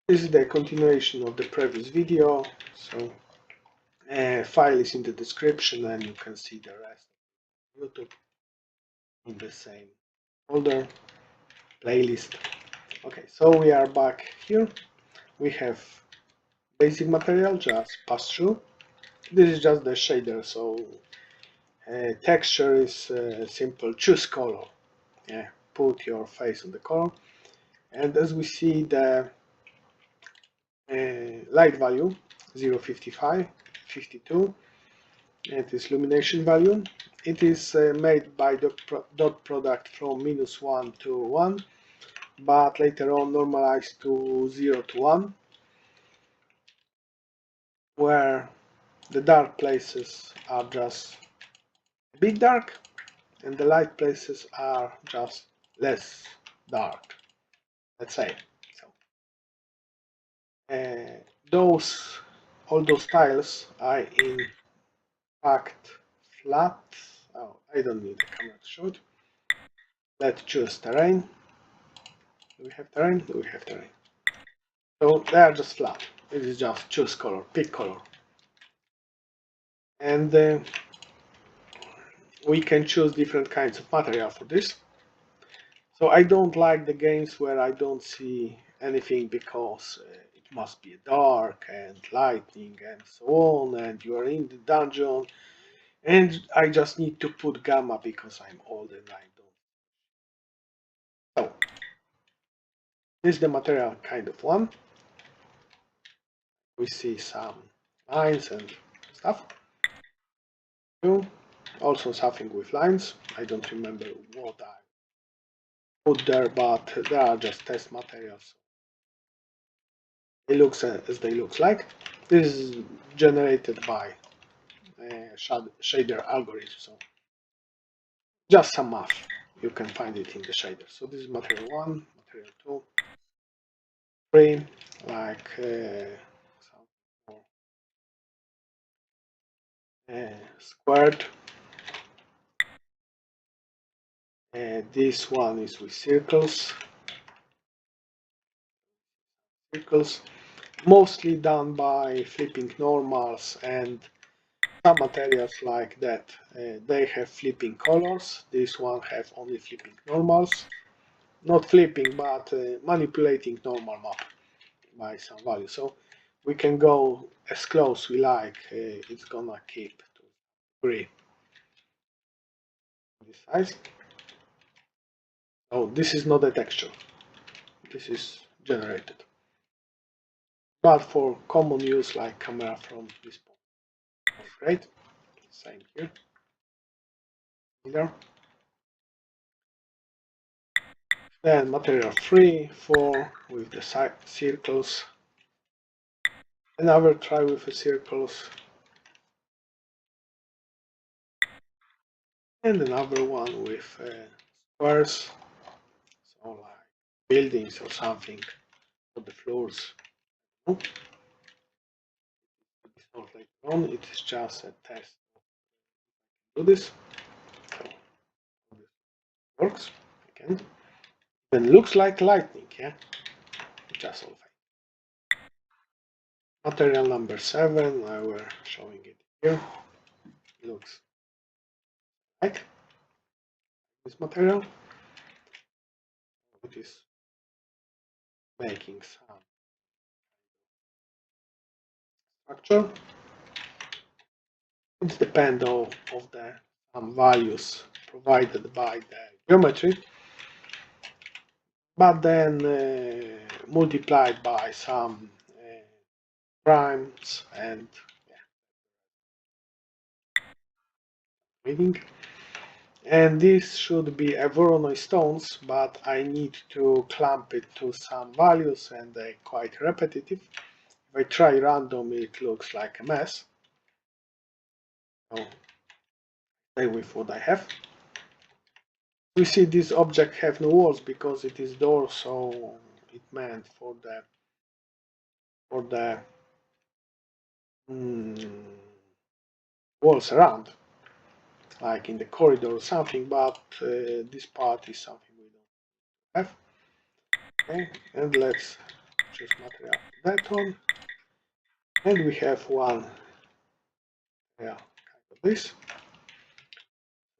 This is the continuation of the previous video, so file is in the description and you can see the rest of YouTube in the same folder, playlist. Okay, so we are back here. We have basic material, just pass through. This is just the shader, so texture is simple, choose color. Yeah, put your face on the color. And as we see, the light value 0.55, 52. It is illumination value. It is made by the dot product from -1 to 1, but later on normalized to 0 to 1, where the dark places are just a bit dark and the light places are just less dark, let's say. So all those tiles are in fact flat. Oh, I don't need a camera to show it. Let's choose terrain. Do we have terrain? Do we have terrain? So they are just flat. It is just choose color, pick color. And we can choose different kinds of material for this. So I don't like the games where I don't see anything because it must be dark and lightning and so on, and you are in the dungeon and I just need to put gamma because I'm old and I don't. So this is the material kind of one. We see some lines and stuff. Also something with lines. I don't remember what I put there, but they are just test materials. It looks as they look like. This is generated by shader algorithm, so just some math. You can find it in the shader. So this is material 1, material 2, 3, like squared. This one is with circles. Mostly done by flipping normals, and some materials like that they have flipping colors. This one have only flipping normals, not flipping but manipulating normal map by some value. So we can go as close we like. It's gonna keep to agree this size. Oh, this is not a texture, this is generated, but for common use like camera from this point. Great. Same here. Either. Then material 3, 4 with the circles. Another try with the circles. And another one with squares. So like buildings or something for the floors. It's not later on, it is just a test. Do this. So this works again. Then looks like lightning, yeah? Just all fine. Material number 7, I were showing it here. Looks like this material. It is making some structure. It depends of the some values provided by the geometry, but then multiplied by some primes and reading. And this should be a Voronoi stones, but I need to clamp it to some values and they're quite repetitive. If I try random, it looks like a mess. So stay with what I have. We see this object have no walls because it is door, so it meant for the walls around, like in the corridor or something, but this part is something we don't have. Okay, and let's choose material that one, and we have one, kind of this.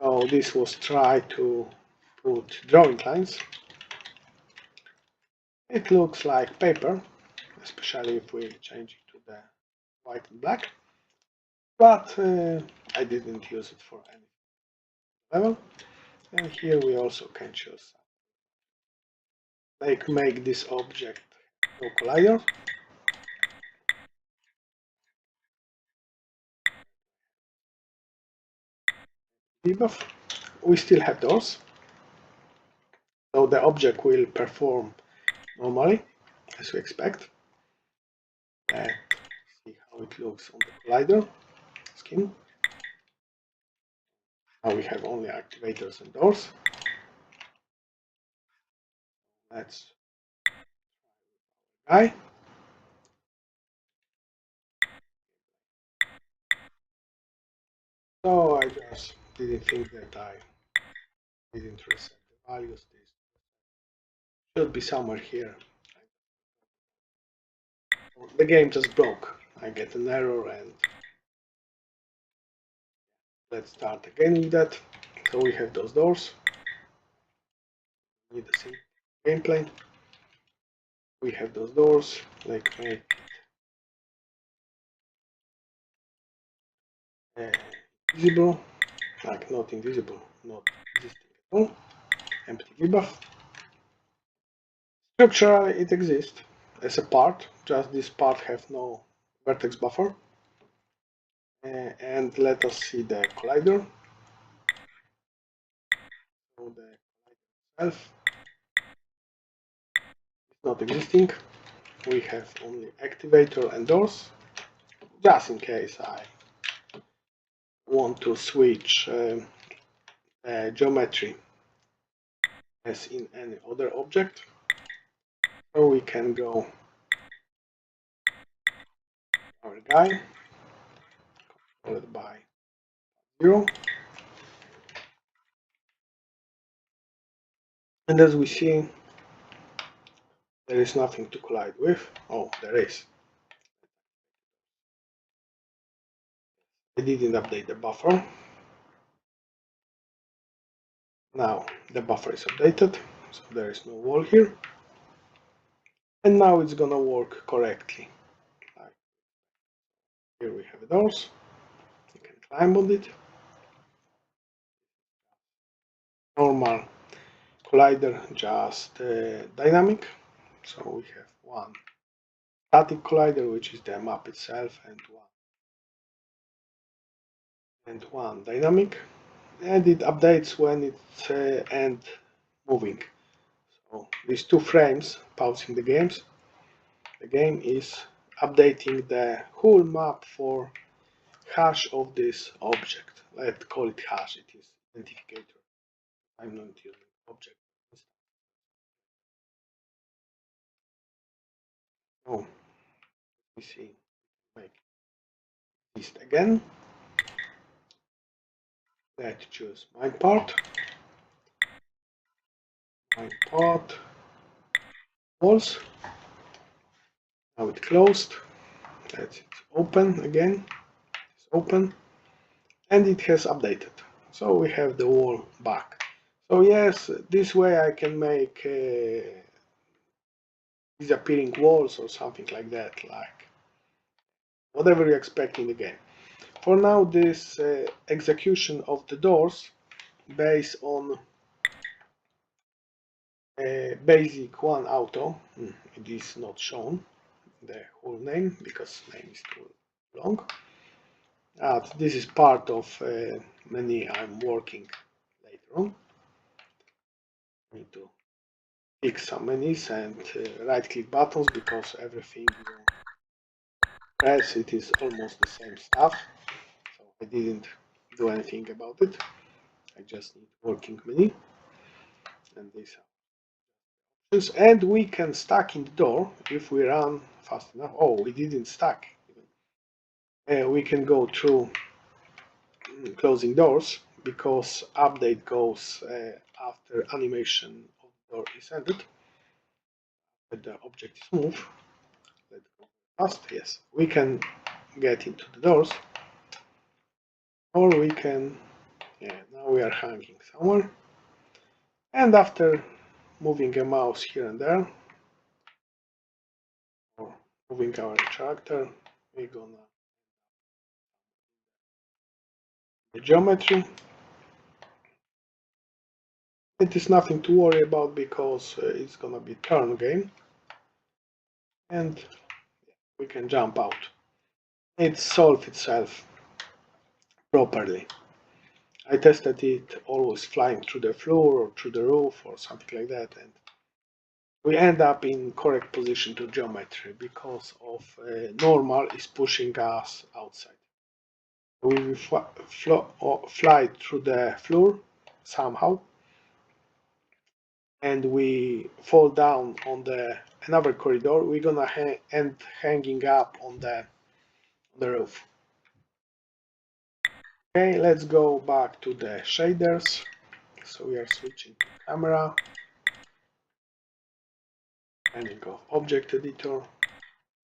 So this was try to put drawing lines. It looks like paper, especially if we change it to the white and black, but I didn't use it for any level. And here we also can choose, like, make this object no collider. Debuff. We still have those, so the object will perform normally as we expect. Let's see how it looks on the collider skin. Now we have only activators and doors. Let's try. So I just didn't think that I didn't reset the values. This should be somewhere here. The game just broke. I get an error, and let's start again with that. So we have those doors. Need the same gameplay. We have those doors, like make visible, like not invisible, not existing at all. Empty debuff. Structurally it exists as a part, just this part have no vertex buffer. And let us see the collider. So the collider itself is not existing. We have only activator and doors, just in case I want to switch geometry as in any other object. So we can go our guy, followed by 0. And as we see, there is nothing to collide with. Oh, there is. I didn't update the buffer. Now the buffer is updated, so there is no wall here. And now it's gonna work correctly. Here we have doors. You can climb on it. Normal collider, just dynamic. So we have one static collider, which is the map itself, and one dynamic, and it updates when it's end moving. So these two frames pausing the game is updating the whole map for hash of this object. Let's call it hash. It is identifier. I'm not using object. Oh, let me see. Make this again. Let's choose my part. My part walls. Now it's closed. Let's open again. It's open, and it has updated. So we have the wall back. So yes, this way I can make disappearing walls or something like that, like whatever you expect in the game. For now, this execution of the doors based on basic one auto. It is not shown the whole name because name is too long. This is part of many I'm working later on. I need to pick some menus and right click buttons because everything you press it is almost the same stuff. So I didn't do anything about it. I just need working menu, and these are options. And we can stack in the door if we run fast enough. Oh, we didn't stack. We can go through closing doors because update goes after animation of the door is ended, but the object is moved. let's go fast. Yes, we can get into the doors, or we can, yeah, now we are hanging somewhere. And after moving a mouse here and there, or moving our character, we're gonna the geometry. It is nothing to worry about because it's gonna be turn game, and we can jump out. It solves itself properly. I tested it always flying through the floor or through the roof or something like that, and we end up in correct position to geometry because of normal is pushing us outside. We will fly through the floor somehow, and we fall down on the another corridor. We're gonna end hanging up on the roof. Okay, let's go back to the shaders. So we are switching to camera, ending of object editor.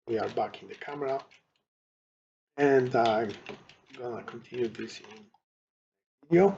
We are back in the camera, and I'm gonna continue this in video.